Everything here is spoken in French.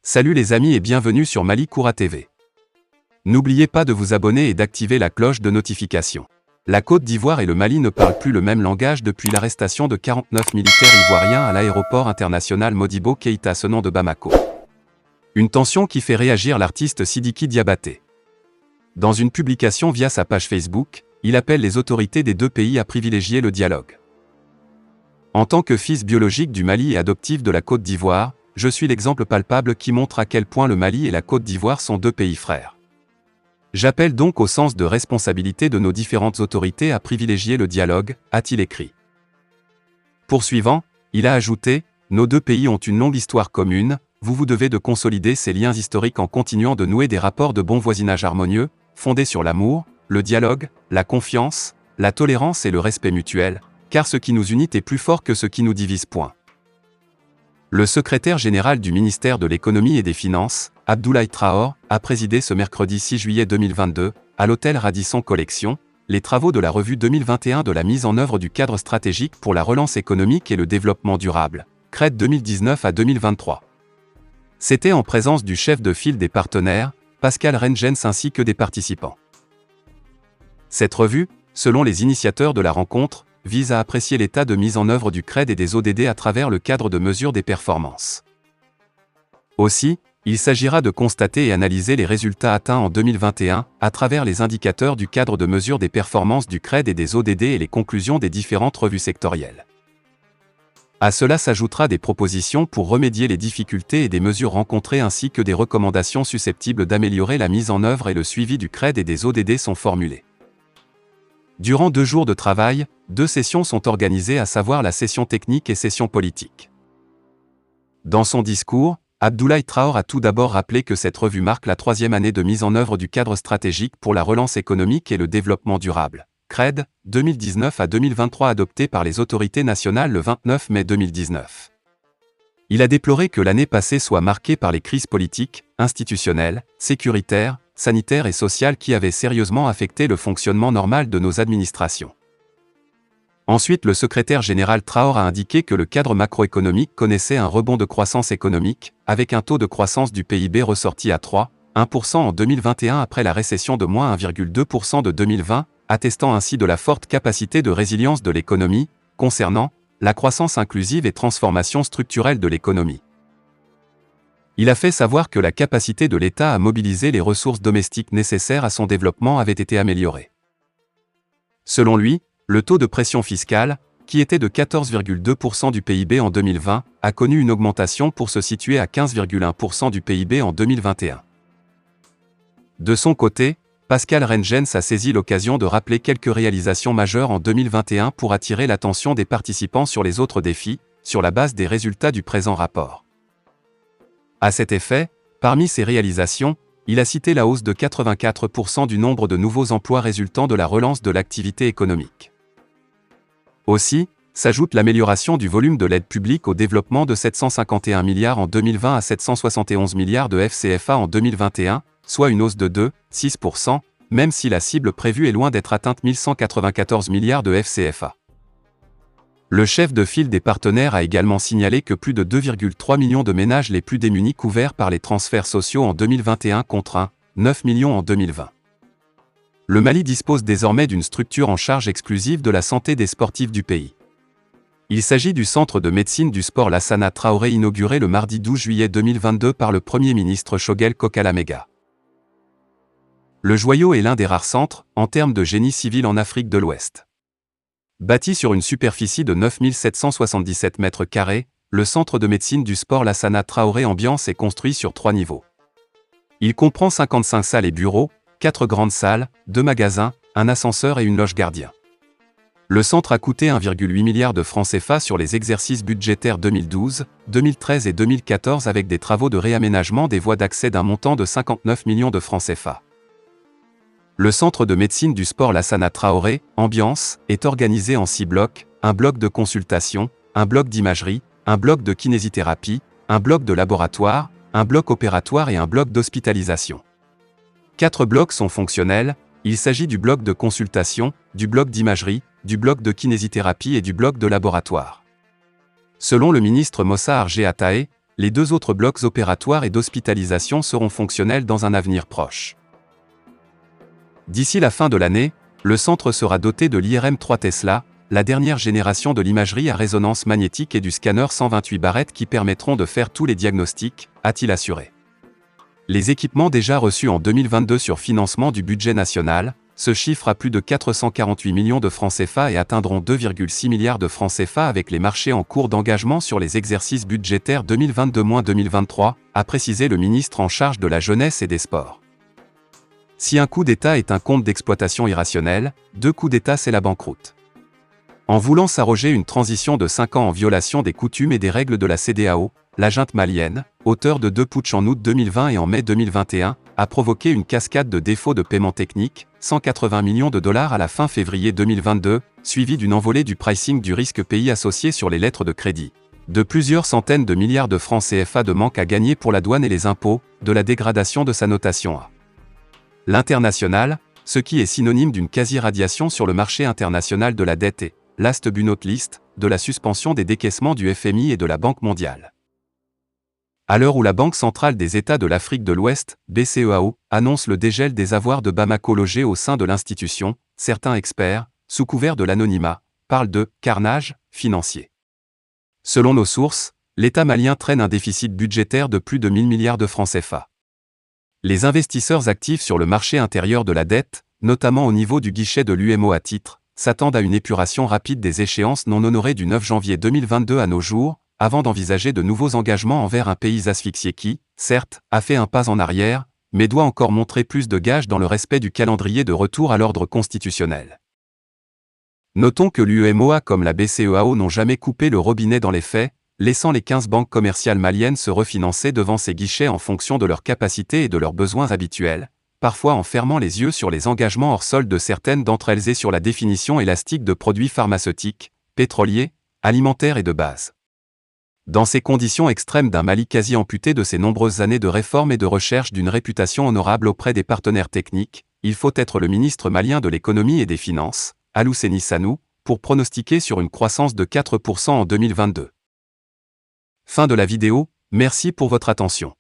Salut les amis et bienvenue sur Mali Koura TV. N'oubliez pas de vous abonner et d'activer la cloche de notification. La Côte d'Ivoire et le Mali ne parlent plus le même langage depuis l'arrestation de 49 militaires ivoiriens à l'aéroport international Modibo Keïta ce nom de Bamako. Une tension qui fait réagir l'artiste Sidiki Diabaté. Dans une publication via sa page Facebook, il appelle les autorités des deux pays à privilégier le dialogue. En tant que fils biologique du Mali et adoptif de la Côte d'Ivoire, je suis l'exemple palpable qui montre à quel point le Mali et la Côte d'Ivoire sont deux pays frères. J'appelle donc au sens de responsabilité de nos différentes autorités à privilégier le dialogue, a-t-il écrit. Poursuivant, il a ajouté, nos deux pays ont une longue histoire commune, vous devez de consolider ces liens historiques en continuant de nouer des rapports de bon voisinage harmonieux, fondés sur l'amour, le dialogue, la confiance, la tolérance et le respect mutuel, car ce qui nous unit est plus fort que ce qui nous divise. Le secrétaire général du ministère de l'Économie et des Finances, Abdoulaye Traore, a présidé ce mercredi 6 juillet 2022, à l'hôtel Radisson Collection, les travaux de la revue 2021 de la mise en œuvre du cadre stratégique pour la relance économique et le développement durable, CRED 2019 à 2023. C'était en présence du chef de file des partenaires, Pascal Rengens ainsi que des participants. Cette revue, selon les initiateurs de la rencontre, vise à apprécier l'état de mise en œuvre du CRED et des ODD à travers le cadre de mesure des performances. Aussi, il s'agira de constater et analyser les résultats atteints en 2021 à travers les indicateurs du cadre de mesure des performances du CRED et des ODD et les conclusions des différentes revues sectorielles. À cela s'ajoutera des propositions pour remédier les difficultés et des mesures rencontrées ainsi que des recommandations susceptibles d'améliorer la mise en œuvre et le suivi du CRED et des ODD sont formulées. Durant 2 jours de travail, 2 sessions sont organisées à savoir la session technique et session politique. Dans son discours, Abdoulaye Traore a tout d'abord rappelé que cette revue marque la 3e année de mise en œuvre du cadre stratégique pour la relance économique et le développement durable, CRED, 2019 à 2023 adopté par les autorités nationales le 29 mai 2019. Il a déploré que l'année passée soit marquée par les crises politiques, institutionnelles, sécuritaires, sanitaires et sociales qui avaient sérieusement affecté le fonctionnement normal de nos administrations. Ensuite, le secrétaire général Traore a indiqué que le cadre macroéconomique connaissait un rebond de croissance économique, avec un taux de croissance du PIB ressorti à 3,1% en 2021 après la récession de moins 1,2% de 2020, attestant ainsi de la forte capacité de résilience de l'économie, concernant la croissance inclusive et transformation structurelle de l'économie. Il a fait savoir que la capacité de l'État à mobiliser les ressources domestiques nécessaires à son développement avait été améliorée. Selon lui, le taux de pression fiscale, qui était de 14,2% du PIB en 2020, a connu une augmentation pour se situer à 15,1% du PIB en 2021. De son côté, Pascal Rengens a saisi l'occasion de rappeler quelques réalisations majeures en 2021 pour attirer l'attention des participants sur les autres défis, sur la base des résultats du présent rapport. À cet effet, parmi ces réalisations, il a cité la hausse de 84% du nombre de nouveaux emplois résultant de la relance de l'activité économique. Aussi, s'ajoute l'amélioration du volume de l'aide publique au développement de 751 milliards en 2020 à 771 milliards de FCFA en 2021, soit une hausse de 2,6%, même si la cible prévue est loin d'être atteinte 1194 milliards de FCFA. Le chef de file des partenaires a également signalé que plus de 2,3 millions de ménages les plus démunis couverts par les transferts sociaux en 2021 contre 9 millions en 2020. Le Mali dispose désormais d'une structure en charge exclusive de la santé des sportifs du pays. Il s'agit du centre de médecine du sport Lassana Traoré inauguré le mardi 12 juillet 2022 par le Premier ministre Choguel Kokalamega. Le Joyau est l'un des rares centres, en termes de génie civil en Afrique de l'Ouest. Bâti sur une superficie de 9777 mètres carrés, le centre de médecine du sport Lassana Traoré Ambiance est construit sur 3 niveaux. Il comprend 55 salles et bureaux, 4 grandes salles, 2 magasins, un ascenseur et une loge gardien. Le centre a coûté 1,8 milliard de francs CFA sur les exercices budgétaires 2012, 2013 et 2014 avec des travaux de réaménagement des voies d'accès d'un montant de 59 millions de francs CFA. Le centre de médecine du sport Lassana Traoré, Ambiance, est organisé en 6 blocs, un bloc de consultation, un bloc d'imagerie, un bloc de kinésithérapie, un bloc de laboratoire, un bloc opératoire et un bloc d'hospitalisation. 4 blocs sont fonctionnels, il s'agit du bloc de consultation, du bloc d'imagerie, du bloc de kinésithérapie et du bloc de laboratoire. Selon le ministre Mossa Argé Ataé, Les 2 autres blocs opératoires et d'hospitalisation seront fonctionnels dans un avenir proche. D'ici la fin de l'année, le centre sera doté de l'IRM-3 Tesla, la dernière génération de l'imagerie à résonance magnétique et du scanner 128 barrettes qui permettront de faire tous les diagnostics, a-t-il assuré. Les équipements déjà reçus en 2022 sur financement du budget national se chiffrent à plus de 448 millions de francs CFA et atteindront 2,6 milliards de francs CFA avec les marchés en cours d'engagement sur les exercices budgétaires 2022-2023, a précisé le ministre en charge de la jeunesse et des sports. Si un coup d'État est un compte d'exploitation irrationnel, 2 coups d'État c'est la banqueroute. En voulant s'arroger une transition de 5 ans en violation des coutumes et des règles de la CEDEAO, la junte malienne, auteure de 2 putschs en août 2020 et en mai 2021, a provoqué une cascade de défauts de paiement technique, 180 millions de dollars à la fin février 2022, suivie d'une envolée du pricing du risque pays associé sur les lettres de crédit, de plusieurs centaines de milliards de francs CFA de manque à gagner pour la douane et les impôts, de la dégradation de sa notation à l'international, ce qui est synonyme d'une quasi-radiation sur le marché international de la dette et, last but not least, de la suspension des décaissements du FMI et de la Banque mondiale. À l'heure où la Banque centrale des États de l'Afrique de l'Ouest, BCEAO, annonce le dégel des avoirs de Bamako logés au sein de l'institution, certains experts, sous couvert de l'anonymat, parlent de « carnage » financier. Selon nos sources, l'État malien traîne un déficit budgétaire de plus de 1000 milliards de francs CFA. Les investisseurs actifs sur le marché intérieur de la dette, notamment au niveau du guichet de l'UMO à titre, s'attendent à une épuration rapide des échéances non honorées du 9 janvier 2022 à nos jours, avant d'envisager de nouveaux engagements envers un pays asphyxié qui, certes, a fait un pas en arrière, mais doit encore montrer plus de gages dans le respect du calendrier de retour à l'ordre constitutionnel. Notons que l'UEMOA comme la BCEAO n'ont jamais coupé le robinet dans les faits, laissant les 15 banques commerciales maliennes se refinancer devant ces guichets en fonction de leurs capacités et de leurs besoins habituels, parfois en fermant les yeux sur les engagements hors solde de certaines d'entre elles et sur la définition élastique de produits pharmaceutiques, pétroliers, alimentaires et de base. Dans ces conditions extrêmes d'un Mali quasi amputé de ses nombreuses années de réforme et de recherche d'une réputation honorable auprès des partenaires techniques, il faut être le ministre malien de l'économie et des finances, Alou-Seni Sanou, pour pronostiquer sur une croissance de 4% en 2022. Fin de la vidéo, merci pour votre attention.